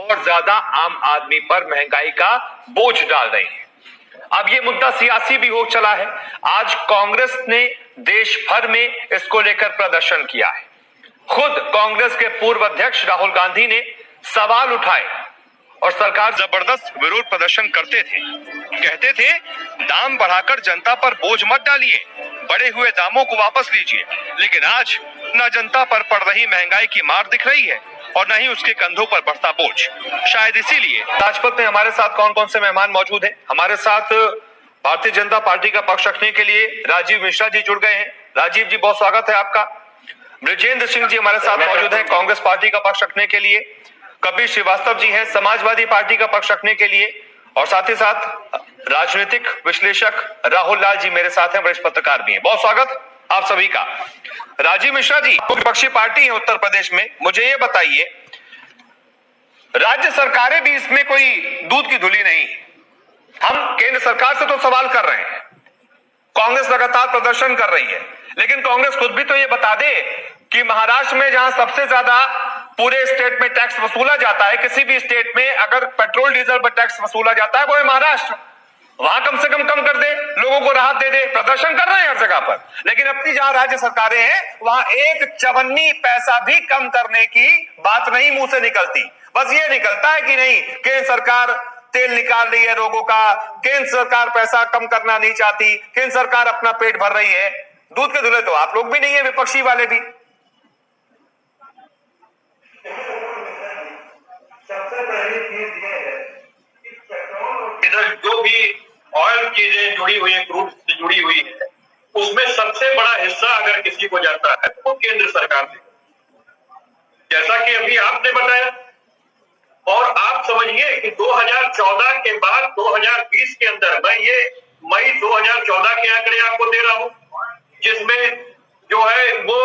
और ज्यादा आम आदमी पर महंगाई का बोझ डाल रही है। अब ये मुद्दा सियासी भी हो चला है। आज कांग्रेस ने देश भर में इसको लेकर प्रदर्शन किया है। खुद कांग्रेस के पूर्व अध्यक्ष राहुल गांधी ने सवाल उठाए और सरकार जबरदस्त विरोध प्रदर्शन करते थे। कहते थे दाम बढ़ाकर जनता पर बोझ मत डालिए, बढ़े हुए दामों को वापस लीजिए। लेकिन आज न जनता पर पड़ रही महंगाई की मार दिख रही है और न ही उसके कंधों पर बढ़ता बोझ। शायद इसीलिए राजपथ में हमारे साथ कौन कौन से मेहमान मौजूद हैं। हमारे साथ भारतीय जनता पार्टी का पक्ष रखने के लिए राजीव मिश्रा जी जुड़ गए हैं। राजीव जी, बहुत स्वागत है आपका। ब्रिजेंद्र सिंह जी हमारे साथ मौजूद हैं कांग्रेस पार्टी का पक्ष रखने के लिए। कपिल श्रीवास्तव जी हैं समाजवादी पार्टी का पक्ष रखने के लिए। और साथ ही साथ राजनीतिक विश्लेषक राहुल लाल जी मेरे साथ हैं, वरिष्ठ पत्रकार भी हैं। बहुत स्वागत आप सभी का। राजीव मिश्रा जी, विपक्षी पार्टी है उत्तर प्रदेश में, मुझे ये बताइए, राज्य सरकारें भी इसमें कोई दूध की धुली नहीं है। हम केंद्र सरकार से तो सवाल कर रहे हैं, कांग्रेस लगातार प्रदर्शन कर रही है, लेकिन कांग्रेस खुद भी तो ये बता दे कि महाराष्ट्र में जहां सबसे ज्यादा पूरे स्टेट में टैक्स वसूला जाता है, किसी भी स्टेट में अगर पेट्रोल डीजल पर टैक्स वसूला जाता है वो है महाराष्ट्र। वहां कम से कम कर दे, लोगों को राहत दे दे। प्रदर्शन कर रहे हैं हर जगह पर, लेकिन अपनी जहां राज्य सरकारें हैं वहां एक चवन्नी पैसा भी कम करने की बात नहीं मुंह से निकलती। बस ये निकलता है कि नहीं, केंद्र सरकार तेल निकाल रही है लोगों का, केंद्र सरकार पैसा कम करना नहीं चाहती, केंद्र सरकार अपना पेट भर रही है। दूध के धुले तो आप लोग भी नहीं है, विपक्षी वाले भी। सबसे पहली चीज ये है कि पेट्रोल इधर जो भी ऑयल चीजें जुड़ी हुई है, क्रूड से जुड़ी हुई है, उसमें सबसे बड़ा हिस्सा अगर किसी को जाता है तो केंद्र सरकार से, जैसा कि अभी आपने बताया। और आप समझिए कि 2014 के बाद 2020 के अंदर, मैं ये मई 2014 के आंकड़े आपको दे रहा हूं, जिसमें जो है वो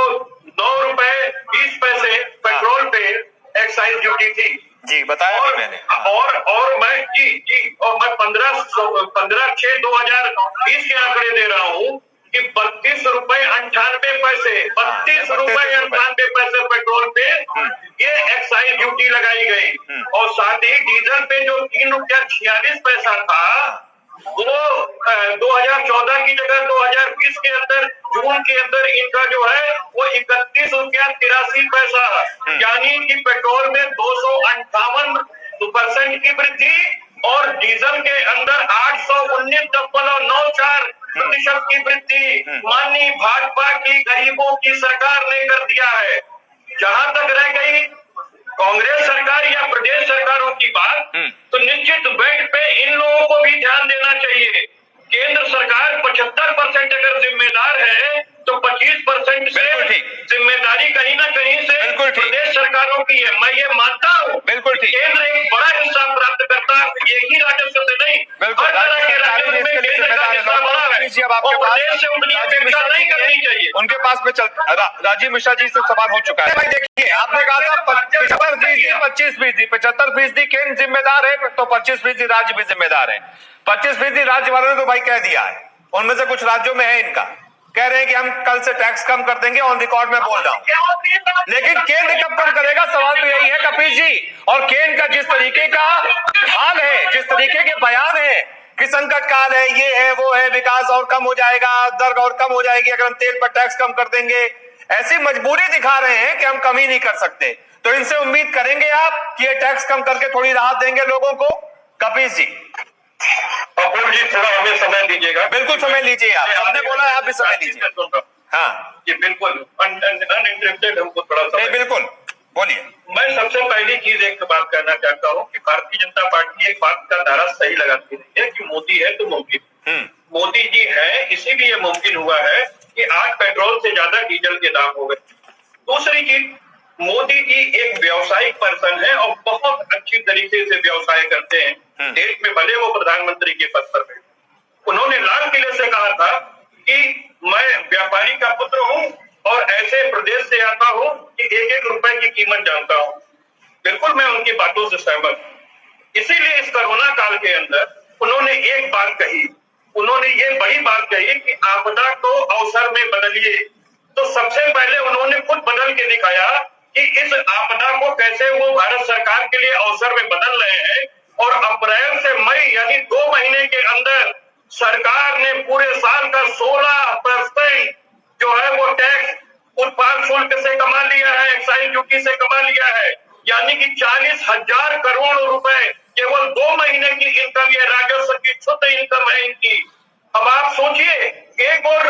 9 रुपए 20 पैसे पेट्रोल पे एक्साइज ड्यूटी थी जी, बताया और मैंने। और मैं और मैं 15/6/2020 के आंकड़े दे रहा हूं कि 32 रुपए 98 पैसे 32 रुपए 98 पैसे पेट्रोल पे ये एक्साइज ड्यूटी लगाई गई। और साथ ही डीजल पे जो 3 रुपया 46 पैसा था वो 2014 की जगह 2020 के अंदर जून के अंदर इनका जो है वो 31 रुपया 83 पैसा, यानी कि पेट्रोल में 258% की वृद्धि और डीजल के अंदर 819.94% की वृद्धि माननीय भाजपा की गरीबों की सरकार ने कर दिया है। जहां तक रह गई कांग्रेस सरकार या प्रदेश सरकारों की बात, तो निश्चित बेट पे इन लोगों को भी ध्यान देना चाहिए। केंद्र सरकार 75% अगर जिम्मेदार है तो 25% से जिम्मेदारी कहीं ना कहीं से प्रदेश सरकारों की है। मैं ये मानता हूँ बिल्कुल ठीक, केंद्र एक बड़ा हिस्सा प्राप्त करता है, एक ही राजस्व से नहीं, बिल्कुल राज्य सरकारें भी इसके लिए जिम्मेदार है। अब आपके पास राजीव मिश्रा नहीं करनी चाहिए, उनके पास में राजीव मिश्रा जी से सवाल हो चुका है। भाई देखिए, आपने कहा था 75% 25%, 75% केंद्र जिम्मेदार है तो 25% राज्य भी जिम्मेदार है। 25% राज्य वालों ने तो भाई कह दिया है, उनमें से कुछ राज्यों में है इनका, कह रहे हैं कि हम कल से टैक्स कम कर देंगे, ऑन रिकॉर्ड में बोल रहा हूं। लेकिन केंद्र कब कम करेगा, सवाल तो यही है कपिल जी। और केंद्र का जिस तरीके का ढाल है, जिस तरीके के बयान है कि संकट काल है, ये है वो है, विकास और कम हो जाएगा, दर और कम हो जाएगी अगर हम तेल पर टैक्स कम कर देंगे, ऐसी मजबूरी दिखा रहे हैं कि हम कम ही नहीं कर सकते। तो इनसे उम्मीद करेंगे आप कि ये टैक्स कम करके थोड़ी राहत देंगे लोगों को? कपिल जी, अपूर्व जी, थोड़ा हमें समय दीजिएगा। बिल्कुल समय लीजिए, आप सबने बोला है, आप भी समय लीजिए। हाँ जी बिल्कुल, अनइंटरप्टेड हमको थोड़ा समय। बिल्कुल बोलिए। मैं सबसे पहली चीज एक बात कहना चाहता हूँ कि भारतीय जनता पार्टी एक बात का नारा सही लगाती है कि मोदी है तो मुमकिन। मोदी जी है इसीलिए मुमकिन हुआ है कि आज पेट्रोल से ज्यादा डीजल के दाम हो गए। दूसरी चीज, मोदी जी एक व्यावसायिक पर्सन है और बहुत अच्छी तरीके से व्यवसाय करते हैं। देश में भले वो प्रधानमंत्री के पद पर बैठे, उन्होंने लाल किले से कहा था कि मैं व्यापारी का पुत्र हूं और ऐसे प्रदेश से आता हूं कि 1-1 रुपए की कीमत जानता हूं। बिल्कुल मैं उनकी बातों से सहमत हूं। इसीलिए इस कोरोना काल के अंदर उन्होंने एक बात कही, उन्होंने ये बड़ी बात कही कि आपदा को अवसर में बदलिए। तो सबसे पहले उन्होंने खुद बदल के दिखाया कि इस आपदा को कैसे वो भारत सरकार के लिए अवसर में बदल रहे हैं। और अप्रैल से मई यानी 2 महीने के अंदर सरकार ने पूरे साल का 16% जो है वो टैक्स उत्पाद शुल्क से कमा लिया है, एक्साइज ड्यूटी से कमा लिया है, यानी कि 40,000 करोड़ रुपए केवल 2 महीने की इनकम, ये राजस्व की शुद्ध इनकम है इनकी। अब आप सोचिए, एक और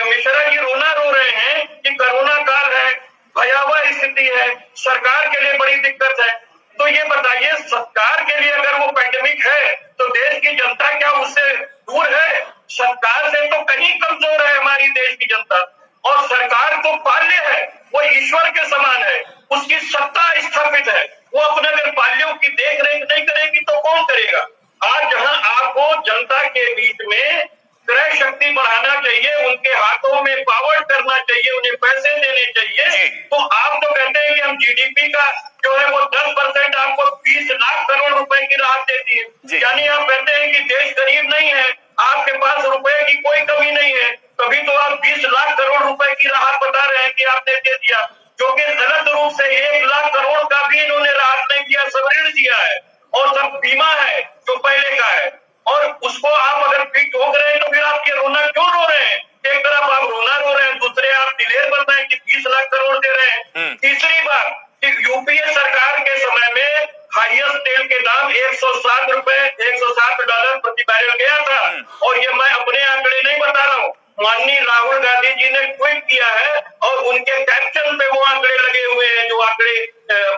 मिश्रा जी रोना रो रहे हैं कि कोरोना काल है, भयावह स्थिति है, सरकार के लिए बड़ी दिक्कत है। तो ये बताइए, सरकार के लिए अगर वो पैंडेमिक है तो देश की जनता क्या उससे दूर है? सरकार से तो कहीं कमजोर है हमारी देश की जनता। और सरकार तो पाल्य है, वो ईश्वर के समान है, उसकी सत्ता स्थापित है, वो अपने अगर पाल्यों की देख रेख नहीं करेगी तो कौन करेगा? आज जहां आपको जनता के बीच में क्रय शक्ति बढ़ाना चाहिए, उनके हाथों में पावर करना चाहिए, उन्हें पैसे देने चाहिए, तो आप तो कहते हैं कि हम जीडीपी का जो है वो 10% आपको 20 लाख करोड़ रुपए की राहत देती है। यानी आप कहते हैं कि देश गरीब नहीं है, आपके पास रुपए की कोई कमी नहीं है, तभी तो आप 20 लाख करोड़ रुपए की राहत बता रहे हैं कि आपने दे दिया, जो कि गलत रूप से 1 लाख करोड़ का भी इन्होंने राहत नहीं दिया, सब ऋण दिया है और सब बीमा है जो पहले का है। और उसको आप अगर फिर ठोक रहे हैं तो फिर आप ये रोना क्यों रो रहे हैं? एक तरफ आप रोना रो रहे हैं, दूसरे आप दिलेर बन रहे हैं कि 20 लाख करोड़ दे रहे हैं। तीसरी बात कि यूपीए सरकार के समय में हाईएस्ट तेल के दाम 107 रुपए, $107 प्रति बैरल गया था। और ये मैं अपने आंकड़े नहीं बता रहा हूँ, माननीय राहुल गांधी जी ने ट्वीट किया है और उनके कैप्शन पे वो आंकड़े लगे हुए हैं, जो आंकड़े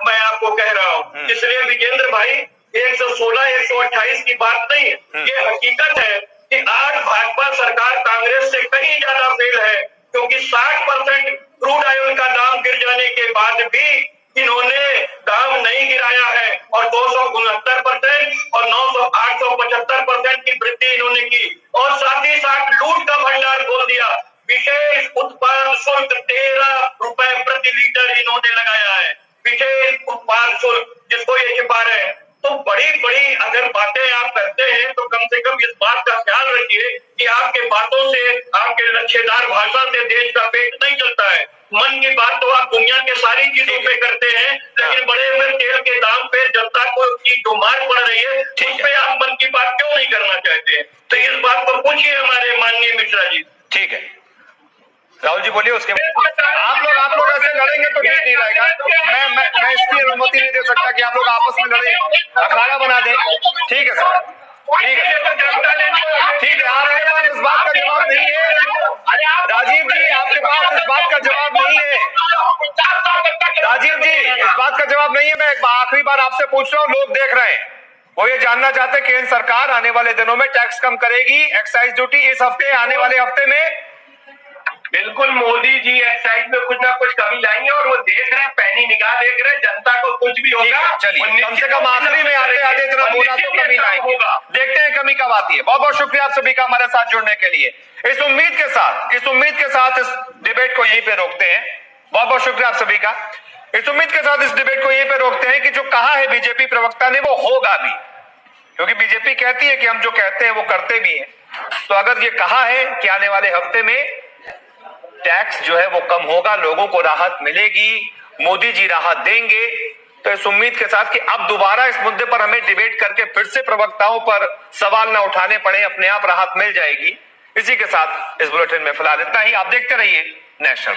मैं आपको कह रहा हूँ। इसलिए विजेंद्र भाई, 116, 128 की बात नहीं है, ये हकीकत है कि आज भाजपा सरकार कांग्रेस से कहीं ज्यादा फेल है, क्योंकि 60% क्रूड ऑयल का दाम गिर जाने के बाद भी इन्होंने दाम नहीं गिराया है और 269% और 875% की वृद्धि इन्होंने की, और साथ ही साथ लूट का भंडार खोल दिया। विशेष उत्पाद शुल्क 13 रुपए प्रति लीटर इन्होंने लगाया है, विशेष उत्पाद शुल्क, जिसको ये छिपा रहे हैं। तो बड़ी बड़ी अगर बातें आप करते हैं तो कम से कम इस बात का ख्याल रखिए कि आपके बातों से, आपके लच्छेदार भाषा से देश का पेट नहीं चलता है। मन की बात तो आप दुनिया के सारी चीजों पे करते हैं, लेकिन बड़े हुए तेल के दाम पे जनता को की जो मार पड़ रही है उस पे आप मन की बात क्यों नहीं करना चाहते हैं? तो इस बात को पूछिए हमारे माननीय मिश्रा जी। ठीक है, राहुल जी बोलिए। उसके आप लोग ऐसे लड़ेंगे तो ठीक नहीं रहेगा। मैं इसकी अनुमति नहीं दे सकता कि आप लोग आपस में लड़े, अखाड़ा बना दें। ठीक है सर, ठीक है, ठीक है। आपके पास इस बात का जवाब नहीं है राजीव जी, आपके पास इस बात का जवाब नहीं है राजीव जी, इस बात का जवाब नहीं है। मैं आखिरी बार आपसे पूछ रहा हूँ, लोग देख रहे हैं, वो ये जानना चाहते हैं केंद्र सरकार आने वाले दिनों में टैक्स कम करेगी, एक्साइज ड्यूटी इस हफ्ते, आने वाले हफ्ते में। बिल्कुल, मोदी जी एक्साइज में कुछ ना कुछ कमी लाएंगे और वो देख रहे हैं, पैनी निगाह देख रहे हैं, जनता को कुछ भी होगा। चलिए, कम से कम आखिरी में आते आते इतना बोला तो कमी लाएंगे, देखते हैं कमी कब आती है। बहुत बहुत शुक्रिया आप सभी का हमारे साथ जुड़ने के लिए। इस उम्मीद के साथ इस डिबेट को यहीं पे रोकते हैं। बहुत बहुत शुक्रिया आप सभी का। इस उम्मीद के साथ इस डिबेट को यहीं पे रोकते हैं कि जो कहा है बीजेपी प्रवक्ता ने वो होगा भी, क्योंकि बीजेपी कहती है कि हम जो कहते हैं वो करते भी हैं। तो अगर ये कहा है कि आने वाले हफ्ते में टैक्स जो है वो कम होगा, लोगों को राहत मिलेगी, मोदी जी राहत देंगे, तो इस उम्मीद के साथ कि अब दोबारा इस मुद्दे पर हमें डिबेट करके फिर से प्रवक्ताओं पर सवाल ना उठाने पड़े, अपने आप राहत मिल जाएगी। इसी के साथ इस बुलेटिन में फिलहाल इतना ही। आप देखते रहिए नेशनल।